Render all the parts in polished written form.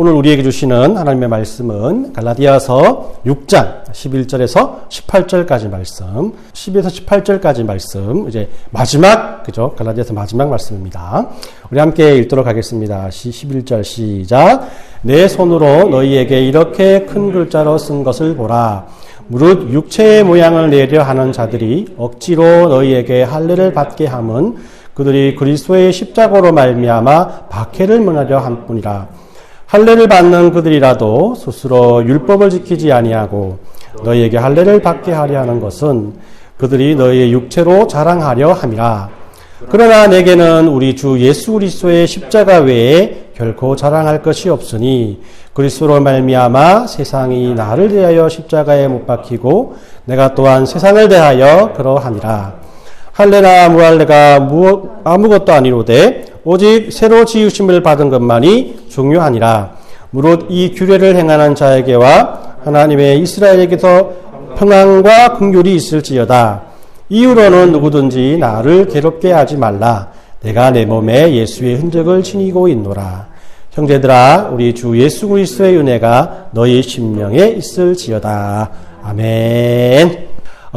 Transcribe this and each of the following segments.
오늘 우리에게 주시는 하나님의 말씀은 갈라디아서 6장 11절에서 18절까지 말씀, 10에서 18절까지 말씀, 이제 마지막, 그죠? 갈라디아서 마지막 말씀입니다. 우리 함께 읽도록 하겠습니다. 11절 시작. 내 손으로 너희에게 이렇게 큰 글자로 쓴 것을 보라. 무릇 육체의 모양을 내려 하는 자들이 억지로 너희에게 할례를 받게 함은 그들이 그리스도의 십자가로 말미암아 박해를 면하려 함뿐이라. 할례를 받는 그들이라도 스스로 율법을 지키지 아니하고 너희에게 할례를 받게 하려 하는 것은 그들이 너희의 육체로 자랑하려 함이라. 그러나 내게는 우리 주 예수 그리스도의 십자가 외에 결코 자랑할 것이 없으니 그리스도로 말미암아 세상이 나를 대하여 십자가에 못 박히고 내가 또한 세상을 대하여 그러함이라. 할례나 무할례가 아무것도 아니로되 오직 새로 지으심을 받은 것만이 중요하니라. 무릇 이 규례를 행하는 자에게와 하나님의 이스라엘에게서 평안과 긍휼이 있을지어다. 이후로는 누구든지 나를 괴롭게 하지 말라. 내가 내 몸에 예수의 흔적을 지니고 있노라. 형제들아, 우리 주 예수 그리스도의 은혜가 너희 심령에 있을지어다. 아멘.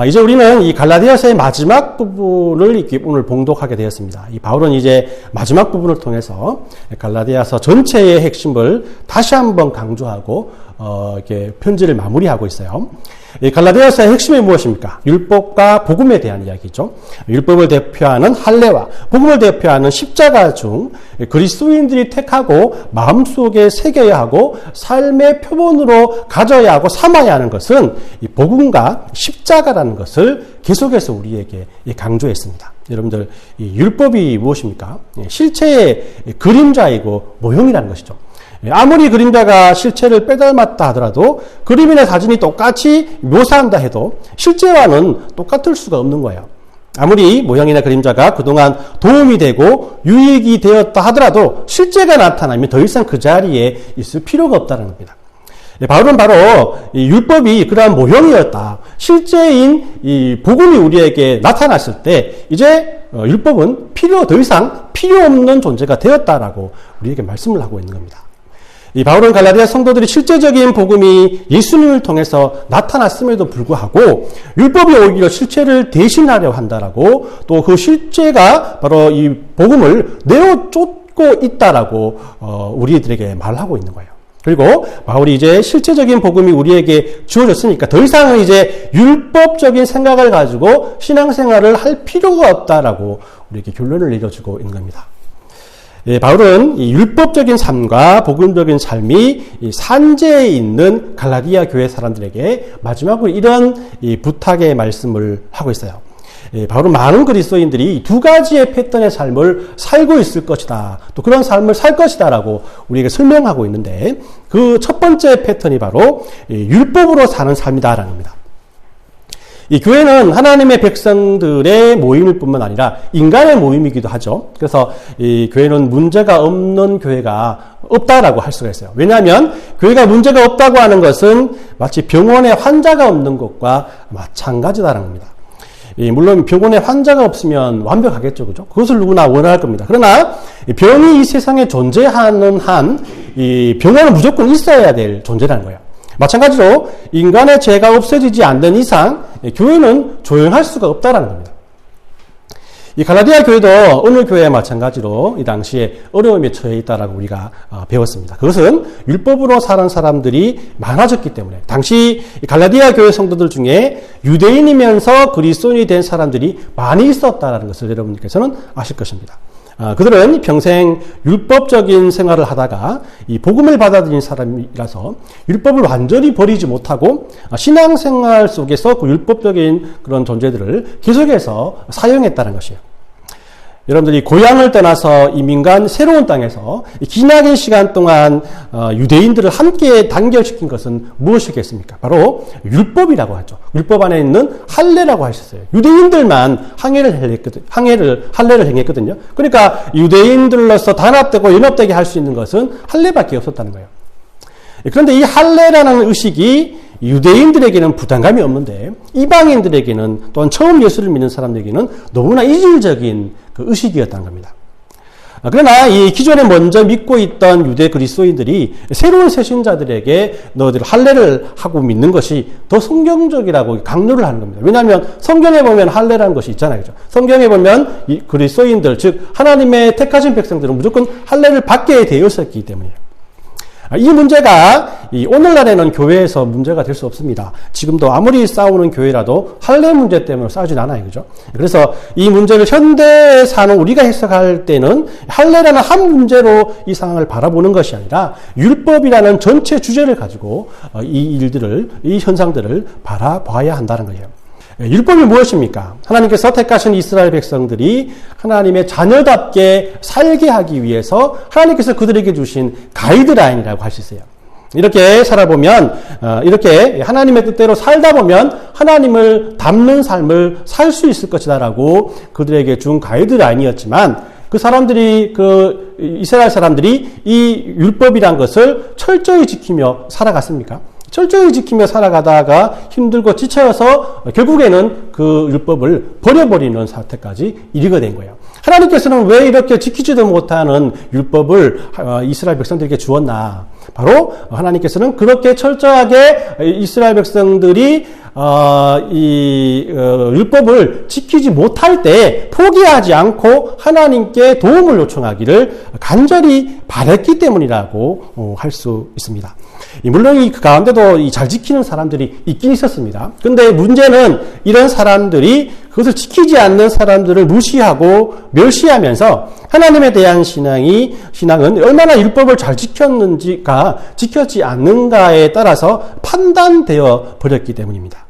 이제 우리는 이 갈라디아서의 마지막 부분을 오늘 봉독하게 되었습니다. 이 바울은 이제 마지막 부분을 통해서 갈라디아서 전체의 핵심을 다시 한번 강조하고 이렇게 편지를 마무리하고 있어요. 이 갈라디아서의 핵심이 무엇입니까? 율법과 복음에 대한 이야기죠. 율법을 대표하는 할례와 복음을 대표하는 십자가 중 그리스도인들이 택하고 마음속에 새겨야 하고 삶의 표본으로 가져야 하고 삼아야 하는 것은 이 복음과 십자가라는 것을 계속해서 우리에게 강조했습니다. 여러분들, 이 율법이 무엇입니까? 실체의 그림자이고 모형이라는 것이죠. 아무리 그림자가 실체를 빼닮았다 하더라도 그림이나 사진이 똑같이 묘사한다 해도 실제와는 똑같을 수가 없는 거예요. 아무리 모형이나 그림자가 그동안 도움이 되고 유익이 되었다 하더라도 실제가 나타나면 더 이상 그 자리에 있을 필요가 없다는 겁니다. 바울은 바로 이 율법이 그러한 모형이었다. 실제인 이 복음이 우리에게 나타났을 때 이제 율법은 더 이상 필요 없는 존재가 되었다라고 우리에게 말씀을 하고 있는 겁니다. 이 바울은 갈라디아 성도들이 실제적인 복음이 예수님을 통해서 나타났음에도 불구하고 율법이 오히려 실체를 대신하려 한다라고 또 그 실체가 바로 이 복음을 내어 쫓고 있다라고 우리들에게 말하고 있는 거예요. 그리고 바울이 이제 실체적인 복음이 우리에게 주어졌으니까 더 이상은 이제 율법적인 생각을 가지고 신앙생활을 할 필요가 없다라고 우리에게 결론을 내려주고 있는 겁니다. 예, 바울은 이 율법적인 삶과 복음적인 삶이 이 산재에 있는 갈라디아 교회 사람들에게 마지막으로 이런 이 부탁의 말씀을 하고 있어요. 예, 바울은 많은 그리스도인들이 두 가지의 패턴의 삶을 살고 있을 것이다. 또 그런 삶을 살 것이다라고 우리에게 설명하고 있는데 그 첫 번째 패턴이 바로 율법으로 사는 삶이다라는 겁니다. 이 교회는 하나님의 백성들의 모임일 뿐만 아니라 인간의 모임이기도 하죠. 그래서 이 교회는 문제가 없는 교회가 없다라고 할 수가 있어요. 왜냐하면 교회가 문제가 없다고 하는 것은 마치 병원에 환자가 없는 것과 마찬가지다라는 겁니다. 물론 병원에 환자가 없으면 완벽하겠죠, 그죠? 그것을 누구나 원할 겁니다. 그러나 병이 이 세상에 존재하는 한 이 병원은 무조건 있어야 될 존재라는 거예요. 마찬가지로 인간의 죄가 없어지지 않는 이상 교회는 조용할 수가 없다라는 겁니다. 이 갈라디아 교회도 오늘 교회와 마찬가지로 이 당시에 어려움에 처해 있다라고 우리가 배웠습니다. 그것은 율법으로 사는 사람들이 많아졌기 때문에 당시 갈라디아 교회 성도들 중에 유대인이면서 그리스도인이 된 사람들이 많이 있었다라는 것을 여러분께서는 아실 것입니다. 그들은 평생 율법적인 생활을 하다가 이 복음을 받아들인 사람이라서 율법을 완전히 버리지 못하고 신앙생활 속에서 그 율법적인 그런 존재들을 계속해서 사용했다는 것이에요. 여러분들이 고향을 떠나서 이민간 새로운 땅에서 기나긴 시간 동안 유대인들을 함께 단결시킨 것은 무엇이겠습니까? 바로 율법이라고 하죠. 율법 안에 있는 할례라고 하셨어요. 유대인들만 할례를 행했거든요. 그러니까 유대인들로서 단합되고 연합되게 할 수 있는 것은 할례밖에 없었다는 거예요. 그런데 이 할례라는 의식이 유대인들에게는 부담감이 없는데 이방인들에게는 또한 처음 예수를 믿는 사람들에게는 너무나 이질적인 그 의식이었다는 겁니다. 그러나 이 기존에 먼저 믿고 있던 유대 그리스도인들이 새로운 새신자들에게 너희들 할례를 하고 믿는 것이 더 성경적이라고 강조를 하는 겁니다. 왜냐하면 성경에 보면 할례라는 것이 있잖아요. 그죠? 성경에 보면 이 그리스도인들, 즉 하나님의 택하신 백성들은 무조건 할례를 받게 되어 있었기 때문이에요. 이 문제가 오늘날에는 교회에서 문제가 될 수 없습니다. 지금도 아무리 싸우는 교회라도 할례 문제 때문에 싸우진 않아요. 그죠? 그래서 이 문제를 현대에 사는 우리가 해석할 때는 할례라는 한 문제로 이 상황을 바라보는 것이 아니라 율법이라는 전체 주제를 가지고 이 현상들을 바라봐야 한다는 거예요. 율법이 무엇입니까? 하나님께서 택하신 이스라엘 백성들이 하나님의 자녀답게 살게 하기 위해서 하나님께서 그들에게 주신 가이드라인이라고 할 수 있어요. 이렇게 살아보면, 이렇게 하나님의 뜻대로 살다 보면 하나님을 닮는 삶을 살 수 있을 것이다라고 그들에게 준 가이드라인이었지만 그 사람들이, 이스라엘 사람들이 이 율법이란 것을 철저히 지키며 살아갔습니까? 철저히 지키며 살아가다가 힘들고 지쳐서 결국에는 그 율법을 버려버리는 사태까지 이르게 된 거예요. 하나님께서는 왜 이렇게 지키지도 못하는 율법을 이스라엘 백성들에게 주었나? 바로 하나님께서는 그렇게 철저하게 이스라엘 백성들이 율법을 지키지 못할 때 포기하지 않고 하나님께 도움을 요청하기를 간절히 바랬기 때문이라고 할 수 있습니다. 물론 그 가운데도 잘 지키는 사람들이 있긴 있었습니다. 그런데 문제는 이런 사람들이 그것을 지키지 않는 사람들을 무시하고 멸시하면서 하나님에 대한 신앙은 얼마나 율법을 잘 지켰는지가 지켰지 않는가에 따라서 판단되어 버렸기 때문입니다.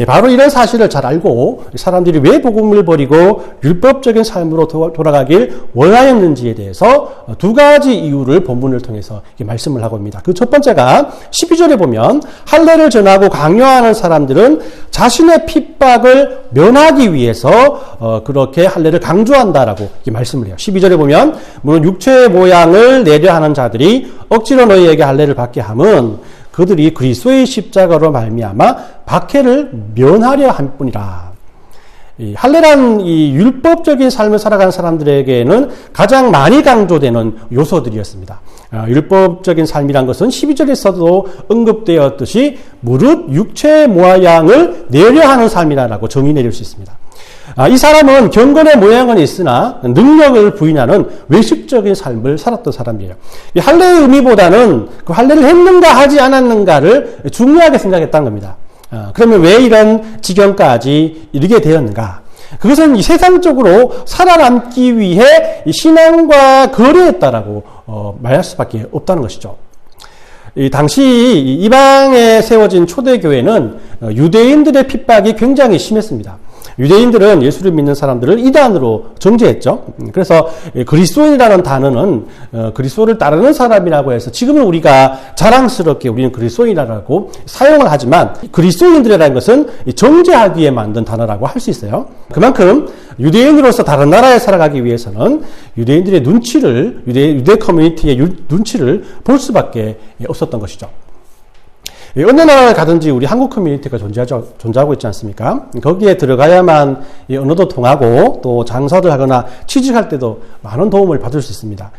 바로 이런 사실을 잘 알고 사람들이 왜 복음을 버리고 율법적인 삶으로 돌아가길 원하였는지에 대해서 두 가지 이유를 본문을 통해서 말씀을 하고 있습니다. 그 첫 번째가 12절에 보면 할례를 전하고 강요하는 사람들은 자신의 핍박을 면하기 위해서 그렇게 할례를 강조한다라고 말씀을 해요. 12절에 보면 물론 육체의 모양을 내려 하는 자들이 억지로 너희에게 할례를 받게 함은 그들이 그리스도의 십자가로 말미암아 박해를 면하려 할 뿐이라. 이 할례란 이 율법적인 삶을 살아가는 사람들에게는 가장 많이 강조되는 요소들이었습니다. 율법적인 삶이란 것은 12절에서도 언급되었듯이 무릇 육체의 모양을 내려하는 삶이라고 정의 내릴 수 있습니다. 이 사람은 경건의 모양은 있으나 능력을 부인하는 외식적인 삶을 살았던 사람이에요. 이 할례의 의미보다는 그 할례를 했는가 하지 않았는가를 중요하게 생각했다는 겁니다. 그러면 왜 이런 지경까지 이르게 되었는가? 그것은 이 세상적으로 살아남기 위해 신앙과 거래했다라고 말할 수밖에 없다는 것이죠. 당시 이방에 세워진 초대교회는 유대인들의 핍박이 굉장히 심했습니다. 유대인들은 예수를 믿는 사람들을 이단으로 정죄했죠. 그래서 그리스도인이라는 단어는 그리스도를 따르는 사람이라고 해서 지금은 우리가 자랑스럽게 우리는 그리스도인이라고 사용을 하지만 그리스도인들이라는 것은 정죄하기 위해 만든 단어라고 할 수 있어요. 그만큼 유대인으로서 다른 나라에 살아가기 위해서는 유대인들의 눈치를 유대 커뮤니티의 눈치를 볼 수밖에 없었던 것이죠. 어느 나라를 가든지 우리 한국 커뮤니티가 존재하고 있지 않습니까? 거기에 들어가야만 언어도 통하고 또 장사를 하거나 취직할 때도 많은 도움을 받을 수 있습니다.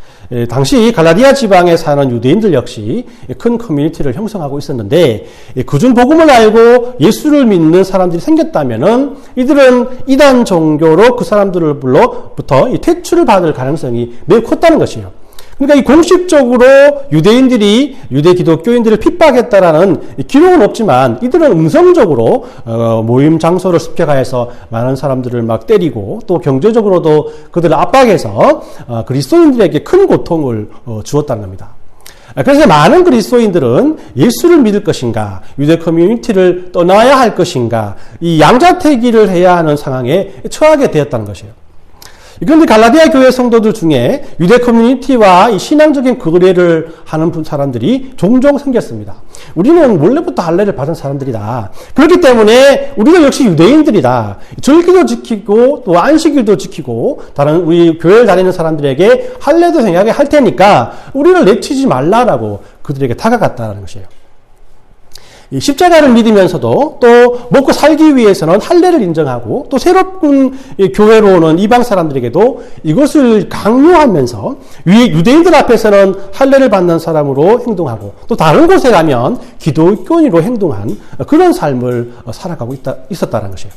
당시 갈라디아 지방에 사는 유대인들 역시 큰 커뮤니티를 형성하고 있었는데 그중 복음을 알고 예수를 믿는 사람들이 생겼다면은 이들은 이단 종교로 그 사람들로부터 퇴출을 받을 가능성이 매우 컸다는 것이에요. 그러니까 이 공식적으로 유대인들이 유대 기독교인들을 핍박했다라는 기록은 없지만 이들은 음성적으로 모임 장소를 습격하여서 많은 사람들을 막 때리고 또 경제적으로도 그들을 압박해서 그리스도인들에게 큰 고통을 주었다는 겁니다. 그래서 많은 그리스도인들은 예수를 믿을 것인가, 유대 커뮤니티를 떠나야 할 것인가, 이 양자택일을 해야 하는 상황에 처하게 되었다는 것이에요. 그런데 갈라디아 교회 성도들 중에 유대 커뮤니티와 이 신앙적인 거래를 하는 사람들이 종종 생겼습니다. 우리는 원래부터 할례를 받은 사람들이다. 그렇기 때문에 우리가 역시 유대인들이다. 절기도 지키고 또 안식일도 지키고 다른 우리 교회를 다니는 사람들에게 할례도 생각하게 할 테니까 우리를 내치지 말라라고 그들에게 다가갔다는 것이에요. 이 십자가를 믿으면서도 또 먹고 살기 위해서는 할례를 인정하고 또 새로운 교회로 오는 이방 사람들에게도 이것을 강요하면서 유대인들 앞에서는 할례를 받는 사람으로 행동하고 또 다른 곳에 가면 기독교인으로 행동한 그런 삶을 살아가고 있었다는 것이에요.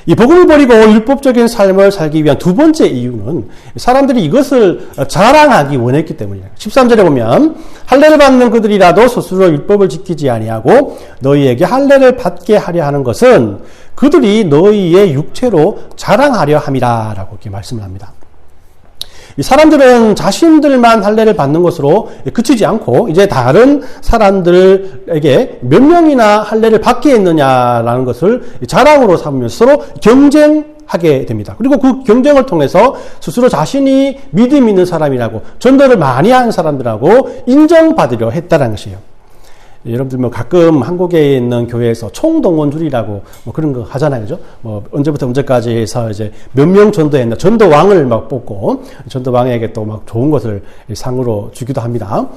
이 복음을 버리고 율법적인 삶을 살기 위한 두 번째 이유는 사람들이 이것을 자랑하기 원했기 때문이에요. 13절에 보면 할례를 받는 그들이라도 스스로 율법을 지키지 아니하고 너희에게 할례를 받게 하려 하는 것은 그들이 너희의 육체로 자랑하려 함이라 라고 이렇게 말씀을 합니다. 이 사람들은 자신들만 할례를 받는 것으로 그치지 않고 이제 다른 사람들에게 몇 명이나 할례를 받게 했느냐라는 것을 자랑으로 삼으면서 서로 경쟁하게 됩니다. 그리고 그 경쟁을 통해서 스스로 자신이 믿음 있는 사람이라고 전도를 많이 한 사람들하고 인정받으려 했다는 것이에요. 여러분들 뭐 가끔 한국에 있는 교회에서 총동원줄이라고 뭐 그런 거 하잖아요. 그죠? 뭐 언제부터 언제까지 해서 이제 몇 명 전도했나 전도왕을 막 뽑고 전도왕에게 또 막 좋은 것을 상으로 주기도 합니다.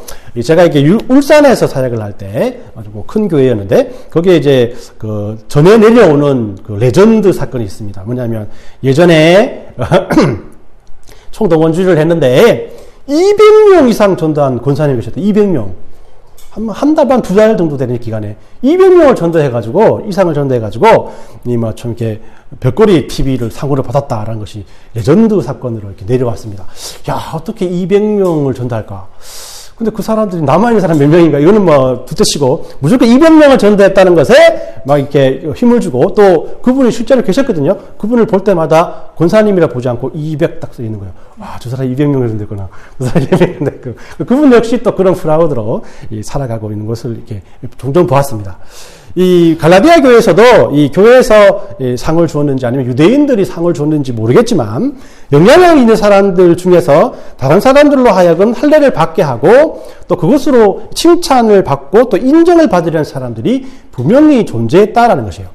제가 이렇게 울산에서 사역을 할 때 아주 뭐 큰 교회였는데 거기에 이제 그 전해 내려오는 그 레전드 사건이 있습니다. 뭐냐면 예전에 총동원줄을 했는데 200명 이상 전도한 권사님이 계셨다. 200명. 한 달 반, 두 달 정도 되는 기간에 200명을 전도해가지고, 이상을 전도해가지고, 좀 이렇게 벽걸이 TV를 상으로 받았다라는 것이 레전드 사건으로 이렇게 내려왔습니다. 야, 어떻게 200명을 전도할까? 근데 그 사람들이 남아있는 사람 몇 명인가? 이거는 뭐 두째치고 무조건 200명을 전도했다는 것에 막 이렇게 힘을 주고 또 그분이 실제로 계셨거든요. 그분을 볼 때마다 권사님이라 보지 않고 200 딱 써 있는 거예요. 와, 저 사람 200명을 전도했구나. 저 사람 200명을 전도했고. 그분 역시 또 그런 프라우드로 살아가고 있는 것을 이렇게 종종 보았습니다. 이 갈라디아 교회에서도 이 교회에서 상을 주었는지 아니면 유대인들이 상을 주었는지 모르겠지만 영향력 있는 사람들 중에서 다른 사람들로 하여금 할례를 받게 하고 또 그것으로 칭찬을 받고 또 인정을 받으려는 사람들이 분명히 존재했다라는 것이에요.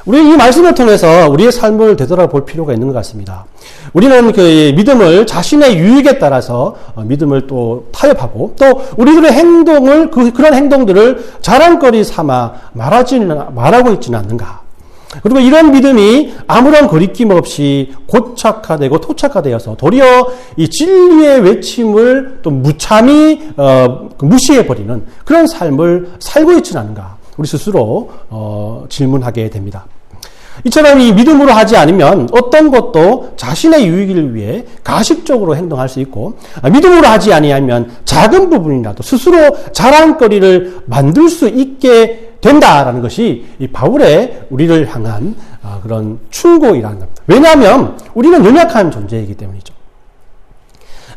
우리 이 말씀을 통해서 우리의 삶을 되돌아볼 필요가 있는 것 같습니다. 우리는 그 믿음을 자신의 유익에 따라서 믿음을 또 타협하고 또 우리들의 행동을 그런 행동들을 자랑거리 삼아 말하고 있지는 않는가. 그리고 이런 믿음이 아무런 거리낌 없이 고착화되고 토착화되어서 도리어 이 진리의 외침을 또 무참히 무시해버리는 그런 삶을 살고 있지는 않은가. 우리 스스로 질문하게 됩니다. 이처럼 이 믿음으로 하지 않으면 어떤 것도 자신의 유익을 위해 가식적으로 행동할 수 있고 믿음으로 하지 아니하면 작은 부분이라도 스스로 자랑거리를 만들 수 있게 된다라는 것이 이 바울의 우리를 향한 그런 충고이라는 겁니다. 왜냐하면 우리는 연약한 존재이기 때문이죠.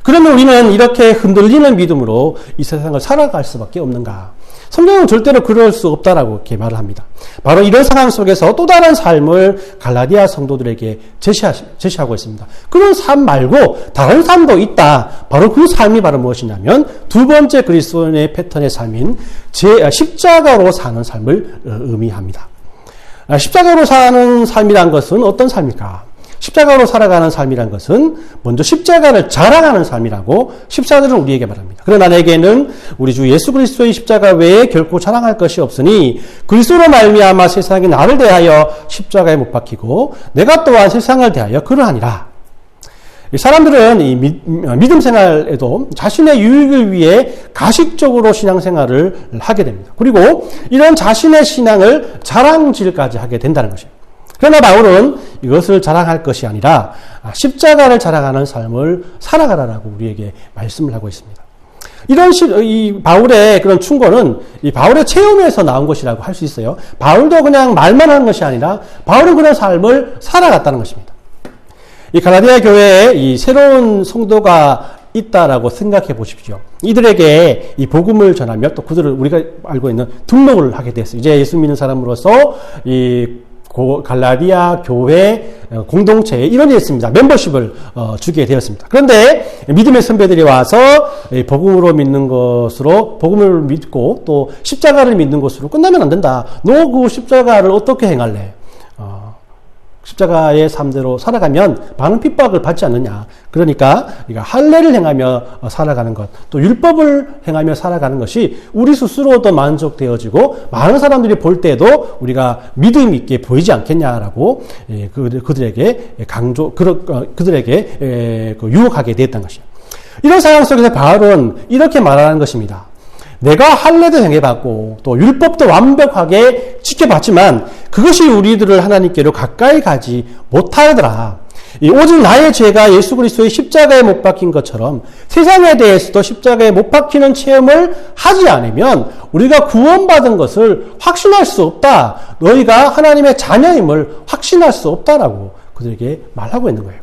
그러면 우리는 이렇게 흔들리는 믿음으로 이 세상을 살아갈 수밖에 없는가? 성경은 절대로 그럴 수 없다라고 이렇게 말을 합니다. 바로 이런 상황 속에서 또 다른 삶을 갈라디아 성도들에게 제시하고 있습니다. 그런 삶 말고 다른 삶도 있다. 바로 그 삶이 바로 무엇이냐면 두 번째 그리스도인의 패턴의 삶인 십자가로 사는 삶을 의미합니다. 십자가로 사는 삶이란 것은 어떤 삶일까? 십자가로 살아가는 삶이란 것은 먼저 십자가를 자랑하는 삶이라고 14절은 우리에게 말합니다. 그러나 내게는 우리 주 예수 그리스도의 십자가 외에 결코 자랑할 것이 없으니 그리스도로 말미암아 세상이 나를 대하여 십자가에 못 박히고 내가 또한 세상을 대하여 그러하니라. 사람들은 이 믿음 생활에도 자신의 유익을 위해 가식적으로 신앙생활을 하게 됩니다. 그리고 이런 자신의 신앙을 자랑질까지 하게 된다는 것이에요. 그러나 바울은 이것을 자랑할 것이 아니라 십자가를 자랑하는 삶을 살아가라라고 우리에게 말씀을 하고 있습니다. 이 바울의 그런 충고는 이 바울의 체험에서 나온 것이라고 할 수 있어요. 바울도 그냥 말만 하는 것이 아니라 바울은 그런 삶을 살아갔다는 것입니다. 이 갈라디아 교회에 이 새로운 성도가 있다라고 생각해 보십시오. 이들에게 이 복음을 전하며 또 그들을 우리가 알고 있는 등록을 하게 됐어요. 이제 예수 믿는 사람으로서 이 갈라디아 교회 공동체에 이런 게 있습니다. 멤버십을 주게 되었습니다. 그런데 믿음의 선배들이 와서 복음으로 믿는 것으로 복음을 믿고 또 십자가를 믿는 것으로 끝나면 안 된다. 너 그 십자가를 어떻게 행할래? 십자가의 삶대로 살아가면 많은 핍박을 받지 않느냐. 그러니까 할례를 행하며 살아가는 것, 또 율법을 행하며 살아가는 것이 우리 스스로도 만족되어지고 많은 사람들이 볼 때도 우리가 믿음 있게 보이지 않겠냐라고 그들에게 유혹하게 됐던 것이에요. 이런 상황 속에서 바울은 이렇게 말하는 것입니다. 내가 할례도 행해봤고 또 율법도 완벽하게 지켜봤지만 그것이 우리들을 하나님께로 가까이 가지 못하더라. 오직 나의 죄가 예수 그리스도의 십자가에 못 박힌 것처럼 세상에 대해서도 십자가에 못 박히는 체험을 하지 않으면 우리가 구원받은 것을 확신할 수 없다. 너희가 하나님의 자녀임을 확신할 수 없다라고 그들에게 말하고 있는 거예요.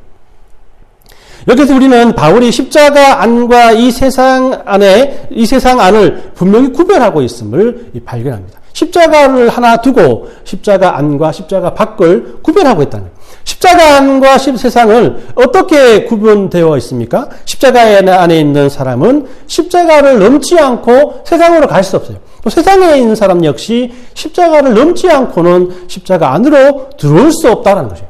여기서 우리는 바울이 십자가 안과 이 세상 안을 분명히 구별하고 있음을 발견합니다. 십자가를 하나 두고 십자가 안과 십자가 밖을 구별하고 있다는 거예요. 십자가 안과 세상을 어떻게 구분되어 있습니까? 십자가 안에 있는 사람은 십자가를 넘지 않고 세상으로 갈 수 없어요. 또 세상에 있는 사람 역시 십자가를 넘지 않고는 십자가 안으로 들어올 수 없다는 거죠.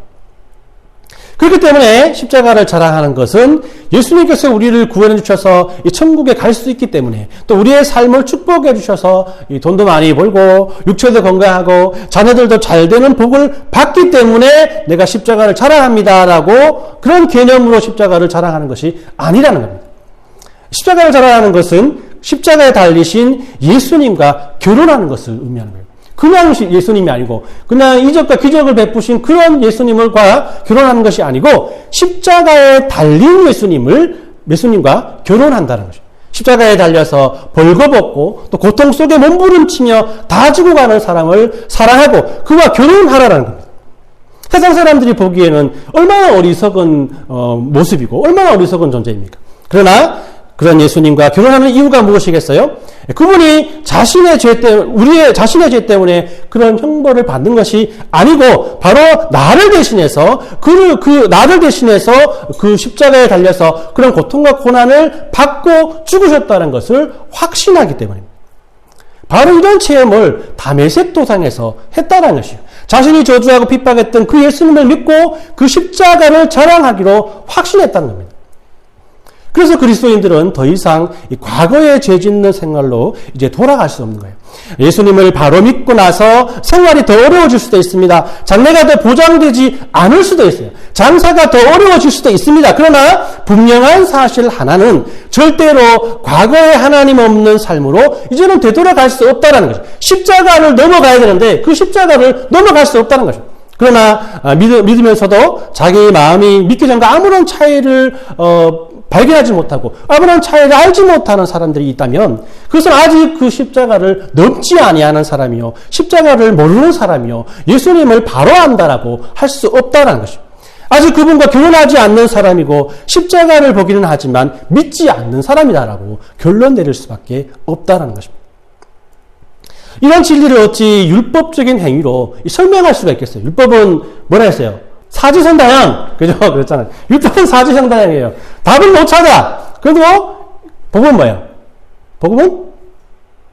그렇기 때문에 십자가를 자랑하는 것은 예수님께서 우리를 구원해 주셔서 이 천국에 갈 수 있기 때문에, 또 우리의 삶을 축복해 주셔서 이 돈도 많이 벌고 육체도 건강하고 자녀들도 잘 되는 복을 받기 때문에 내가 십자가를 자랑합니다라고 그런 개념으로 십자가를 자랑하는 것이 아니라는 겁니다. 십자가를 자랑하는 것은 십자가에 달리신 예수님과 결혼하는 것을 의미하는 거예요. 그냥 예수님이 아니고 그냥 이적과 기적을 베푸신 그런 예수님과 결혼하는 것이 아니고 십자가에 달린 예수님과 결혼한다는 것이죠. 십자가에 달려서 벌거벗고 또 고통 속에 몸부림치며 다 지고 가는 사람을 사랑하고 그와 결혼하라는 겁니다. 세상 사람들이 보기에는 얼마나 어리석은 모습이고 얼마나 어리석은 존재입니까? 그러나 그런 예수님과 결혼하는 이유가 무엇이겠어요? 그분이 자신의 죄 때문에 그런 형벌을 받는 것이 아니고 바로 나를 대신해서 그 십자가에 달려서 그런 고통과 고난을 받고 죽으셨다는 것을 확신하기 때문입니다. 바로 이런 체험을 다메섹 도상에서 했다는 것이에요. 자신이 저주하고 핍박했던 그 예수님을 믿고 그 십자가를 자랑하기로 확신했다는 겁니다. 그래서 그리스도인들은 더 이상 이 과거에 죄 짓는 생활로 이제 돌아갈 수 없는 거예요. 예수님을 바로 믿고 나서 생활이 더 어려워질 수도 있습니다. 장래가 더 보장되지 않을 수도 있어요. 장사가 더 어려워질 수도 있습니다. 그러나 분명한 사실 하나는 절대로 과거에 하나님 없는 삶으로 이제는 되돌아갈 수 없다는 거죠. 십자가를 넘어가야 되는데 그 십자가를 넘어갈 수 없다는 거죠. 그러나 믿으면서도 자기 마음이 믿기 전과 아무런 차이를 발견하지 못하고 아무런 차이를 알지 못하는 사람들이 있다면 그것은 아직 그 십자가를 넘지 아니하는 사람이요, 십자가를 모르는 사람이요, 예수님을 바로 안다라고 할 수 없다라는 것이죠. 아직 그분과 결혼하지 않는 사람이고 십자가를 보기는 하지만 믿지 않는 사람이다라고 결론 내릴 수밖에 없다라는 것입니다. 이런 진리를 어찌 율법적인 행위로 설명할 수가 있겠어요? 율법은 뭐라 했어요? 사지선다형. 그죠? 그랬잖아요. 율법은 사지선다형이에요. 답은 못 찾아. 그래도 복음은 뭐예요? 복음은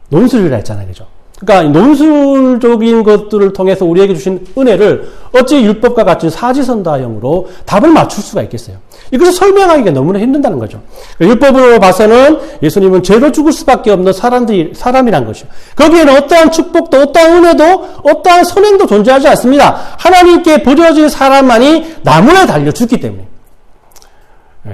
논술이라 했잖아요. 그죠? 그러니까 논술적인 것들을 통해서 우리에게 주신 은혜를 어찌 율법과 같이 사지선다형으로 답을 맞출 수가 있겠어요? 이것을 설명하기가 너무나 힘든다는 거죠. 율법으로 봐서는 예수님은 죄로 죽을 수밖에 없는 사람이란 것이죠. 거기에는 어떠한 축복도, 어떠한 은혜도, 어떠한 선행도 존재하지 않습니다. 하나님께 버려진 사람만이 나무에 달려 죽기 때문에.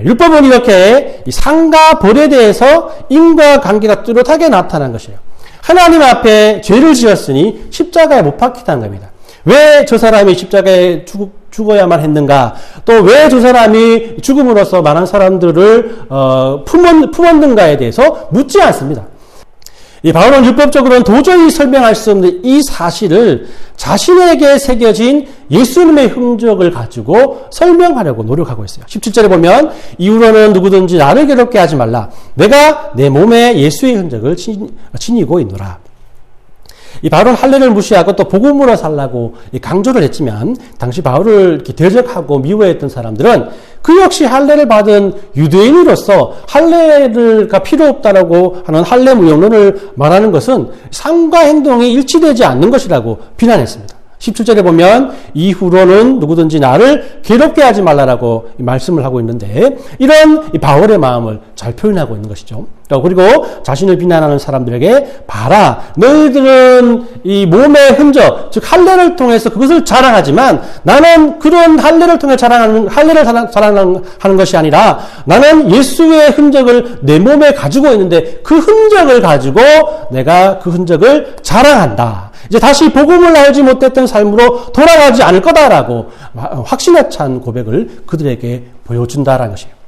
율법은 이렇게 상과 벌에 대해서 인과관계가 뚜렷하게 나타난 것이에요. 하나님 앞에 죄를 지었으니 십자가에 못 박히다는 겁니다. 왜 저 사람이 십자가에 죽어야만 했는가? 또 왜 저 사람이 죽음으로써 많은 사람들을 품었는가에 대해서 묻지 않습니다. 이 바울은 율법적으로는 도저히 설명할 수 없는 이 사실을 자신에게 새겨진 예수님의 흔적을 가지고 설명하려고 노력하고 있어요. 17절에 보면 이후로는 누구든지 나를 괴롭게 하지 말라. 내가 내 몸에 예수의 흔적을 지니고 있노라. 이 바울은 할례를 무시하고 또 복음으로 살라고 강조를 했지만 당시 바울을 이렇게 대적하고 미워했던 사람들은 그 역시 할례를 받은 유대인으로서 할례가 필요 없다라고 하는 할례 무용론을 말하는 것은 삶과 행동이 일치되지 않는 것이라고 비난했습니다. 17절에 보면 이후로는 누구든지 나를 괴롭게 하지 말라라고 말씀을 하고 있는데 이런 바울의 마음을 잘 표현하고 있는 것이죠. 그리고 자신을 비난하는 사람들에게 봐라, 너희들은 이 몸의 흔적, 즉 할례를 통해서 그것을 자랑하지만 나는 그런 할례를 통해 자랑하는 것이 아니라 나는 예수의 흔적을 내 몸에 가지고 있는데 그 흔적을 가지고 내가 그 흔적을 자랑한다. 이제 다시 복음을 알지 못했던 삶으로 돌아가지 않을 거다라고 확신에 찬 고백을 그들에게 보여준다라는 것이에요.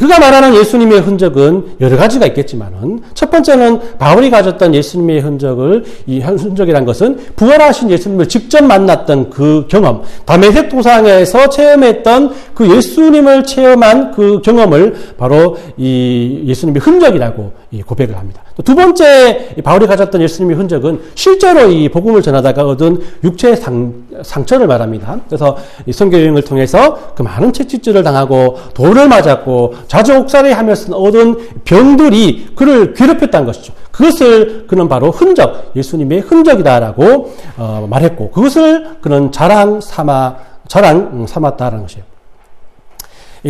그가 말하는 예수님의 흔적은 여러 가지가 있겠지만은 첫 번째는 바울이 가졌던 예수님의 흔적을 이 흔적이란 것은 부활하신 예수님을 직접 만났던 그 경험, 다메섹 도상에서 체험했던 그 예수님을 체험한 그 경험을 바로 이 예수님의 흔적이라고 고백을 합니다. 또 두 번째 바울이 가졌던 예수님의 흔적은 실제로 이 복음을 전하다가 얻은 육체의 상처를 말합니다. 그래서 이 선교 여행을 통해서 그 많은 채찍질을 당하고 돌을 맞았고 자주 옥살이 하면서 얻은 병들이 그를 괴롭혔다는 것이죠. 그것을 그는 바로 흔적, 예수님의 흔적이다라고 말했고 그것을 그는 자랑 삼았다라는 것이에요.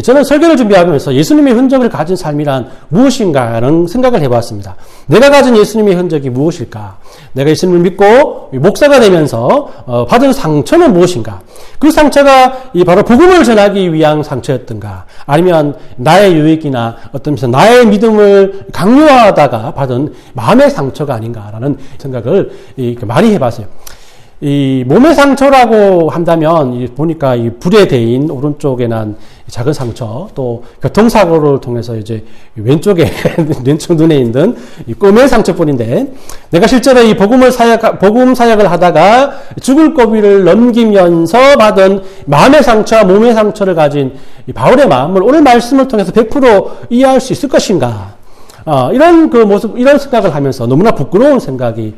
저는 설교를 준비하면서 예수님의 흔적을 가진 삶이란 무엇인가 하는 생각을 해봤습니다. 내가 가진 예수님의 흔적이 무엇일까? 내가 예수님을 믿고 목사가 되면서 받은 상처는 무엇인가? 그 상처가 바로 복음을 전하기 위한 상처였던가? 아니면 나의 유익이나 어떤 면에서 나의 믿음을 강요하다가 받은 마음의 상처가 아닌가라는 생각을 많이 해봤어요. 이 몸의 상처라고 한다면 보니까 이 불에 대인 오른쪽에 난 작은 상처, 또 교통사고를 통해서 이제 왼쪽에 왼쪽 눈에 있는 이 꼬맨 상처뿐인데 내가 실제로 이 복음 사역을 하다가 죽을 고비를 넘기면서 받은 마음의 상처와 몸의 상처를 가진 이 바울의 마음을 오늘 말씀을 통해서 100% 이해할 수 있을 것인가? 이런 그 모습, 이런 생각을 하면서 너무나 부끄러운 생각이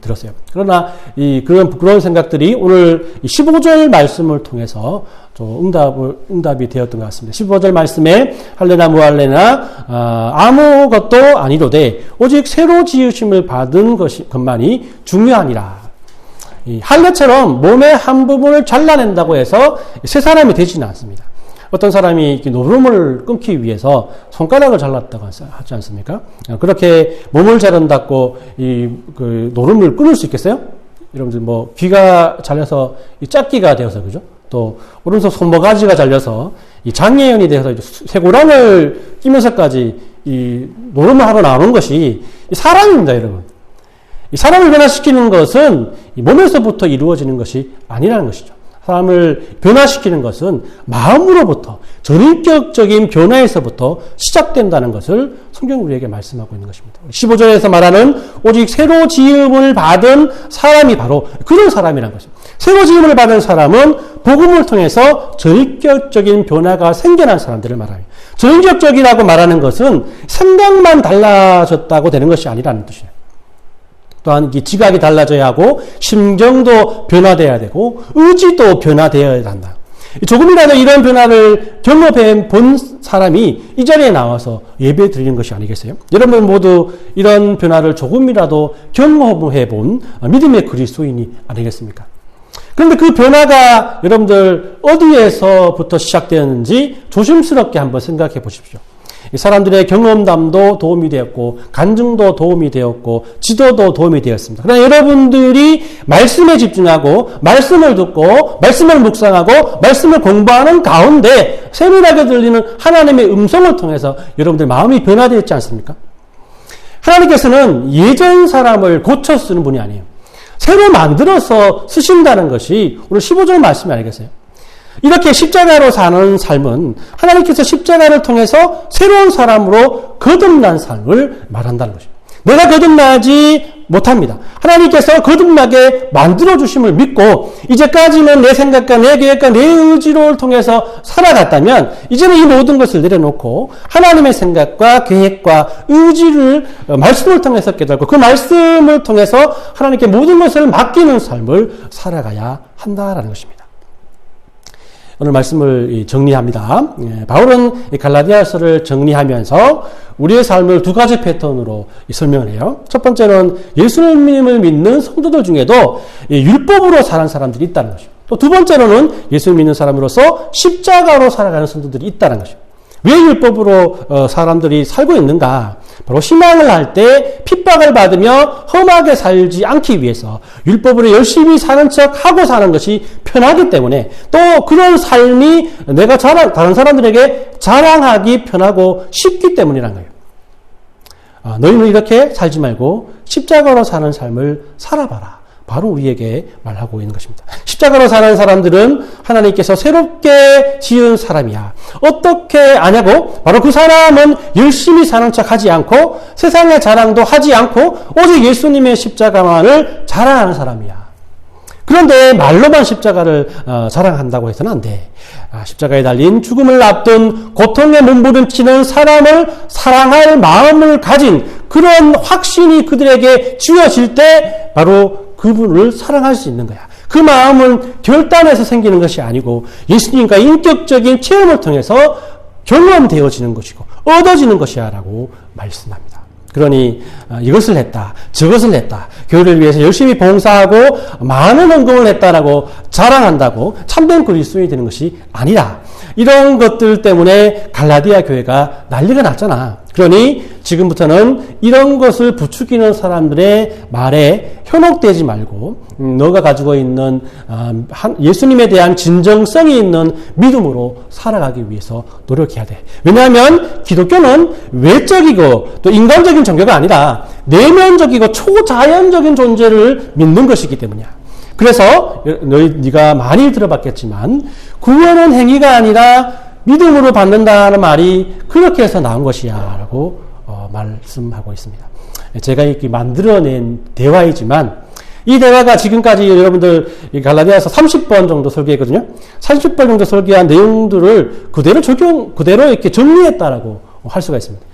들었어요. 그러나 그런 부끄러운 생각들이 오늘 15절 말씀을 통해서 좀 응답이 되었던 것 같습니다. 15절 말씀에 할례나 무할례나 아무것도 아니로되 오직 새로 지으심을 받은 것만이 중요하니라. 이 할례처럼 몸의 한 부분을 잘라낸다고 해서 새 사람이 되지는 않습니다. 어떤 사람이 노름을 끊기 위해서 손가락을 잘랐다고 하지 않습니까? 그렇게 몸을 자른다고 그 노름을 끊을 수 있겠어요? 여러분들 귀가 잘려서 짝기가 되어서 그죠? 또 오른손 손모가지가 잘려서 장애인이 되어서 쇠고랑을 끼면서까지 노름을 하러 나오는 것이 사람입니다, 여러분. 이 사람을 변화시키는 것은 몸에서부터 이루어지는 것이 아니라는 것이죠. 사람을 변화시키는 것은 마음으로부터 전인격적인 변화에서부터 시작된다는 것을 성경 우리에게 말씀하고 있는 것입니다. 15절에서 말하는 오직 새로 지음을 받은 사람이 바로 그런 사람이라는 것입니다. 새로 지음을 받은 사람은 복음을 통해서 전인격적인 변화가 생겨난 사람들을 말합니다. 전인격적이라고 말하는 것은 생각만 달라졌다고 되는 것이 아니라는 뜻이에요. 또한 지각이 달라져야 하고 심정도 변화되어야 되고 의지도 변화되어야 한다. 조금이라도 이런 변화를 경험해 본 사람이 이 자리에 나와서 예배 드리는 것이 아니겠어요? 여러분 모두 이런 변화를 조금이라도 경험해 본 믿음의 그리스도인이 아니겠습니까? 그런데 그 변화가 여러분들 어디에서부터 시작되었는지 조심스럽게 한번 생각해 보십시오. 사람들의 경험담도 도움이 되었고 간증도 도움이 되었고 지도도 도움이 되었습니다. 그러나 여러분들이 말씀에 집중하고 말씀을 듣고 말씀을 묵상하고 말씀을 공부하는 가운데 세밀하게 들리는 하나님의 음성을 통해서 여러분들 마음이 변화되었지 않습니까? 하나님께서는 예전 사람을 고쳐 쓰는 분이 아니에요. 새로 만들어서 쓰신다는 것이 오늘 15절 말씀이 아니겠어요? 이렇게 십자가로 사는 삶은 하나님께서 십자가를 통해서 새로운 사람으로 거듭난 삶을 말한다는 것입니다. 내가 거듭나지 못합니다. 하나님께서 거듭나게 만들어주심을 믿고 이제까지는 내 생각과 내 계획과 내 의지를 통해서 살아갔다면 이제는 이 모든 것을 내려놓고 하나님의 생각과 계획과 의지를 말씀을 통해서 깨닫고 그 말씀을 통해서 하나님께 모든 것을 맡기는 삶을 살아가야 한다라는 것입니다. 오늘 말씀을 정리합니다. 바울은 갈라디아서를 정리하면서 우리의 삶을 두 가지 패턴으로 설명을 해요. 첫 번째는 예수님을 믿는 성도들 중에도 율법으로 사는 사람들이 있다는 것이고, 또 두 번째로는 예수를 믿는 사람으로서 십자가로 살아가는 성도들이 있다는 것이고, 왜 율법으로 사람들이 살고 있는가? 바로 신앙을 할 때 핍박을 받으며 험하게 살지 않기 위해서 율법으로 열심히 사는 척 하고 사는 것이 편하기 때문에, 또 그런 삶이 내가 다른 사람들에게 자랑하기 편하고 쉽기 때문이라는 거예요. 너희는 이렇게 살지 말고 십자가로 사는 삶을 살아봐라. 바로 우리에게 말하고 있는 것입니다. 십자가로 사는 사람들은 하나님께서 새롭게 지은 사람이야. 어떻게 아냐고? 바로 그 사람은 열심히 사는 척 하지 않고 세상의 자랑도 하지 않고 오직 예수님의 십자가만을 자랑하는 사람이야. 그런데 말로만 십자가를 자랑한다고 해서는 안 돼. 십자가에 달린 죽음을 앞둔 고통에 몸부림치는 사람을 사랑할 마음을 가진 그런 확신이 그들에게 주어질 때 바로 그분을 사랑할 수 있는 거야. 그 마음은 결단에서 생기는 것이 아니고 예수님과 인격적인 체험을 통해서 경험되어지는 것이고 얻어지는 것이야 라고 말씀합니다. 그러니 이것을 했다, 저것을 했다, 교회를 위해서 열심히 봉사하고 많은 헌금을 했다라고 자랑한다고 참된 그리스도인이 되는 것이 아니라, 이런 것들 때문에 갈라디아 교회가 난리가 났잖아. 그러니 지금부터는 이런 것을 부추기는 사람들의 말에 현혹되지 말고 너가 가지고 있는 예수님에 대한 진정성이 있는 믿음으로 살아가기 위해서 노력해야 돼. 왜냐하면 기독교는 외적이고 또 인간적인 종교가 아니라 내면적이고 초자연적인 존재를 믿는 것이기 때문이야. 그래서 네가 많이 들어봤겠지만 구원은 행위가 아니라 믿음으로 받는다는 말이 그렇게 해서 나온 것이야 라고 말씀하고 있습니다. 제가 이렇게 만들어낸 대화이지만 이 대화가 지금까지 여러분들 갈라디아서 30번 정도 설교했거든요. 30번 정도 설교한 내용들을 그대로 이렇게 정리했다라고 할 수가 있습니다.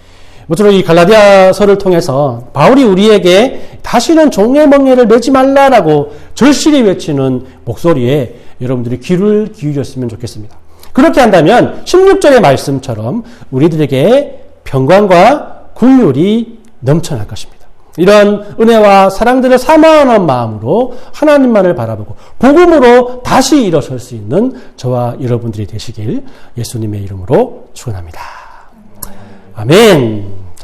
모쪼록 이 갈라디아서를 통해서 바울이 우리에게 다시는 종의 멍에를 매지 말라라고 절실히 외치는 목소리에 여러분들이 귀를 기울였으면 좋겠습니다. 그렇게 한다면 16절의 말씀처럼 우리들에게 평강과 긍휼이 넘쳐날 것입니다. 이런 은혜와 사랑들을 사모하는 마음으로 하나님만을 바라보고 복음으로 다시 일어설 수 있는 저와 여러분들이 되시길 예수님의 이름으로 축원합니다. 아멘.